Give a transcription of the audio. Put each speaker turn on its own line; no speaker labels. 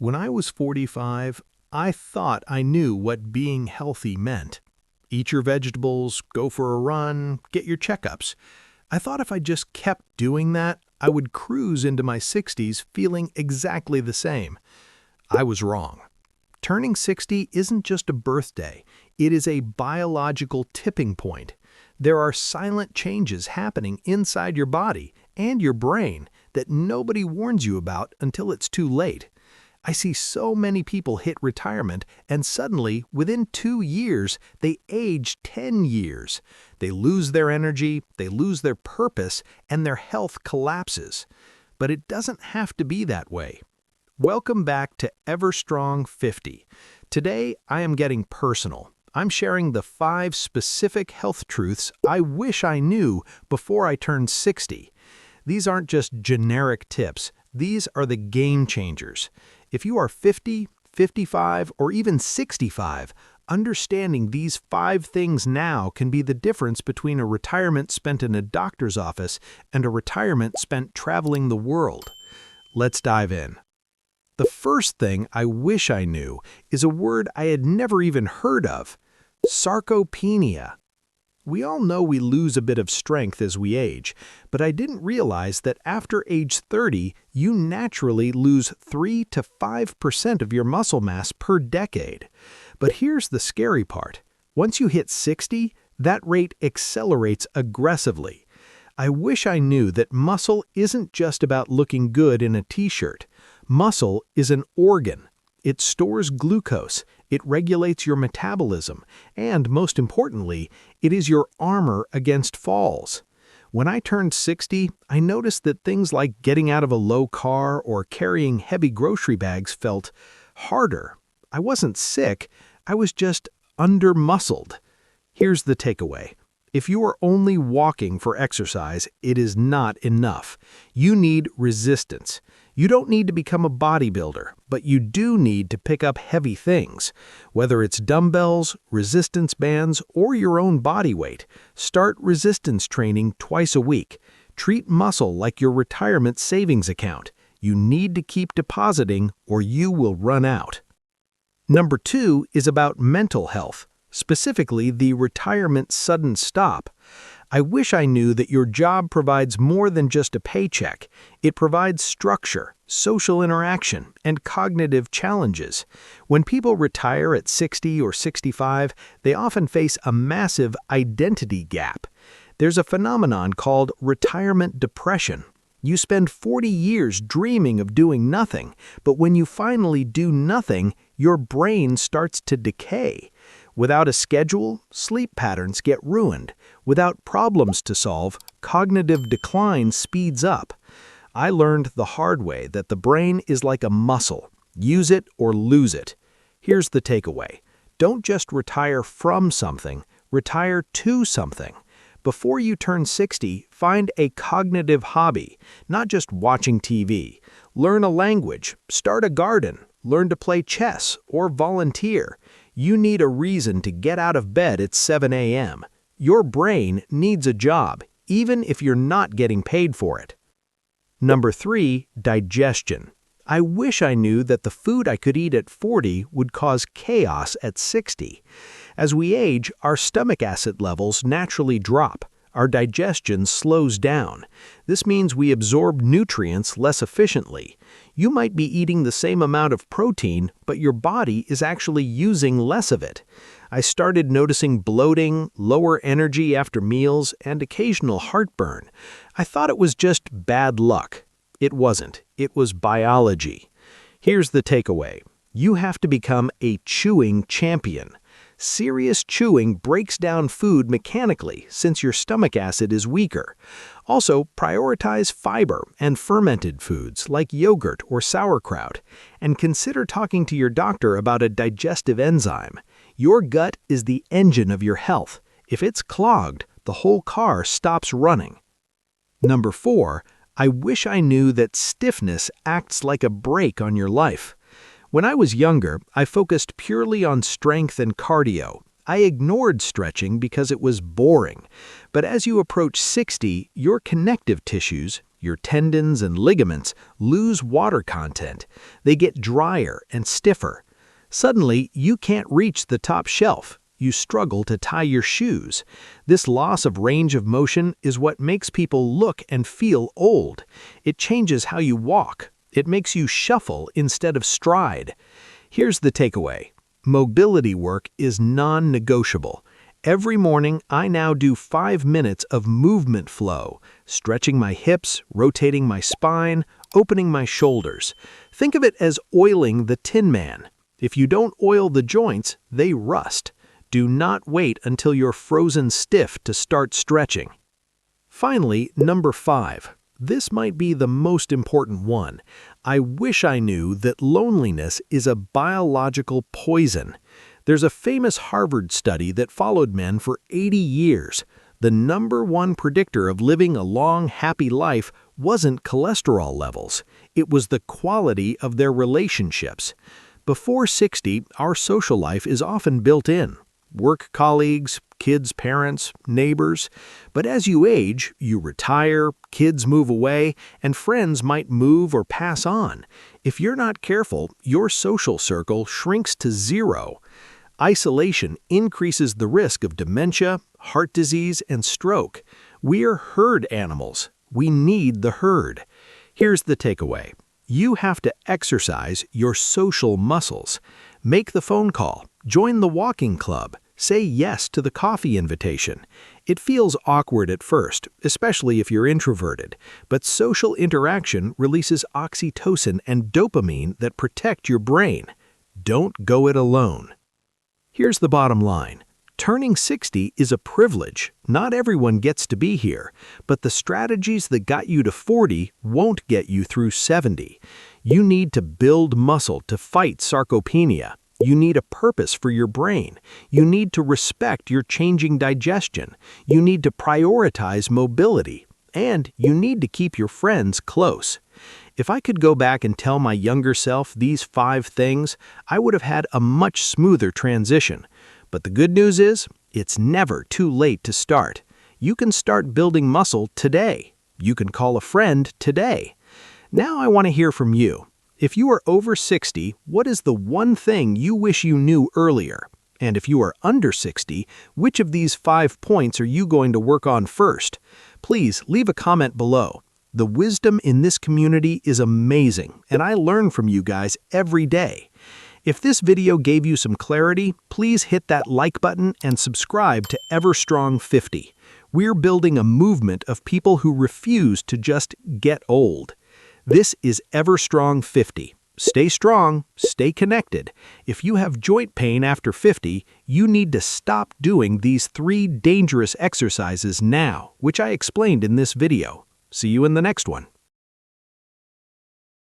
When I was 45, I thought I knew what being healthy meant. Eat your vegetables, go for a run, get your checkups. I thought if I just kept doing that, I would cruise into my 60s feeling exactly the same. I was wrong. Turning 60 isn't just a birthday, it is a biological tipping point. There are silent changes happening inside your body and your brain that nobody warns you about until it's too late. I see so many people hit retirement and suddenly, within 2 years, they age 10 years. They lose their energy, they lose their purpose, and their health collapses. But it doesn't have to be that way. Welcome back to Everstrong 50. Today, I am getting personal. I'm sharing the 5 specific health truths I wish I knew before I turned 60. These aren't just generic tips. These are the game changers. If you are 50, 55, or even 65, understanding these 5 things now can be the difference between a retirement spent in a doctor's office and a retirement spent traveling the world. Let's dive in. The first thing I wish I knew is a word I had never even heard of: sarcopenia. We all know we lose a bit of strength as we age, but I didn't realize that after age 30, you naturally lose 3 to 5% of your muscle mass per decade. But here's the scary part. Once you hit 60, that rate accelerates aggressively. I wish I knew that muscle isn't just about looking good in a t-shirt. Muscle is an organ. It stores glucose, it regulates your metabolism, and most importantly, it is your armor against falls. When I turned 60, I noticed that things like getting out of a low car or carrying heavy grocery bags felt harder. I wasn't sick, I was just under-muscled. Here's the takeaway. If you are only walking for exercise, it is not enough. You need resistance. You don't need to become a bodybuilder, but you do need to pick up heavy things. Whether it's dumbbells, resistance bands, or your own body weight, start resistance training twice a week. Treat muscle like your retirement savings account. You need to keep depositing or you will run out. Number 2 is about mental health, specifically the retirement sudden stop. I wish I knew that your job provides more than just a paycheck. It provides structure, social interaction, and cognitive challenges. When people retire at 60 or 65, they often face a massive identity gap. There's a phenomenon called retirement depression. You spend 40 years dreaming of doing nothing, but when you finally do nothing, your brain starts to decay. Without a schedule, sleep patterns get ruined. Without problems to solve, cognitive decline speeds up. I learned the hard way that the brain is like a muscle. Use it or lose it. Here's the takeaway. Don't just retire from something, retire to something. Before you turn 60, find a cognitive hobby, not just watching TV. Learn a language, start a garden, learn to play chess, or volunteer. You need a reason to get out of bed at 7 a.m. Your brain needs a job, even if you're not getting paid for it. Number 3, digestion. I wish I knew that the food I could eat at 40 would cause chaos at 60. As we age, our stomach acid levels naturally drop. Our digestion slows down. This means we absorb nutrients less efficiently. You might be eating the same amount of protein, but your body is actually using less of it. I started noticing bloating, lower energy after meals, and occasional heartburn. I thought it was just bad luck. It wasn't. It was biology. Here's the takeaway. You have to become a chewing champion. Serious chewing breaks down food mechanically since your stomach acid is weaker. Also, prioritize fiber and fermented foods like yogurt or sauerkraut, and consider talking to your doctor about a digestive enzyme. Your gut is the engine of your health. If it's clogged, the whole car stops running. Number 4, I wish I knew that stiffness acts like a brake on your life. When I was younger, I focused purely on strength and cardio. I ignored stretching because it was boring. But as you approach 60, your connective tissues, your tendons and ligaments, lose water content. They get drier and stiffer. Suddenly, you can't reach the top shelf. You struggle to tie your shoes. This loss of range of motion is what makes people look and feel old. It changes how you walk. It makes you shuffle instead of stride. Here's the takeaway. Mobility work is non-negotiable. Every morning, I now do 5 minutes of movement flow, stretching my hips, rotating my spine, opening my shoulders. Think of it as oiling the Tin Man. If you don't oil the joints, they rust. Do not wait until you're frozen stiff to start stretching. Finally, number 5. This might be the most important one. I wish I knew that loneliness is a biological poison. There's a famous Harvard study that followed men for 80 years. The #1 predictor of living a long, happy life wasn't cholesterol levels. It was the quality of their relationships. Before 60, our social life is often built in. Work colleagues, kids' parents, neighbors. But as you age, you retire, kids move away, and friends might move or pass on. If you're not careful, your social circle shrinks to 0. Isolation increases the risk of dementia, heart disease, and stroke. We're herd animals. We need the herd. Here's the takeaway. You have to exercise your social muscles. Make the phone call. Join the walking club. Say yes to the coffee invitation. It feels awkward at first, especially if you're introverted, but social interaction releases oxytocin and dopamine that protect your brain. Don't go it alone. Here's the bottom line. Turning 60 is a privilege. Not everyone gets to be here, but the strategies that got you to 40 won't get you through 70. You need to build muscle to fight sarcopenia. You need a purpose for your brain. You need to respect your changing digestion. You need to prioritize mobility. And you need to keep your friends close. If I could go back and tell my younger self these 5 things, I would have had a much smoother transition. But the good news is, it's never too late to start. You can start building muscle today. You can call a friend today. Now I want to hear from you. If you are over 60, what is the one thing you wish you knew earlier? And if you are under 60, which of these 5 points are you going to work on first? Please leave a comment below. The wisdom in this community is amazing, and I learn from you guys every day. If this video gave you some clarity, please hit that like button and subscribe to EverStrong50. We're building a movement of people who refuse to just get old. This is EverStrong50. Stay strong, stay connected. If you have joint pain after 50, you need to stop doing these 3 dangerous exercises now, which I explained in this video. See you in the next one.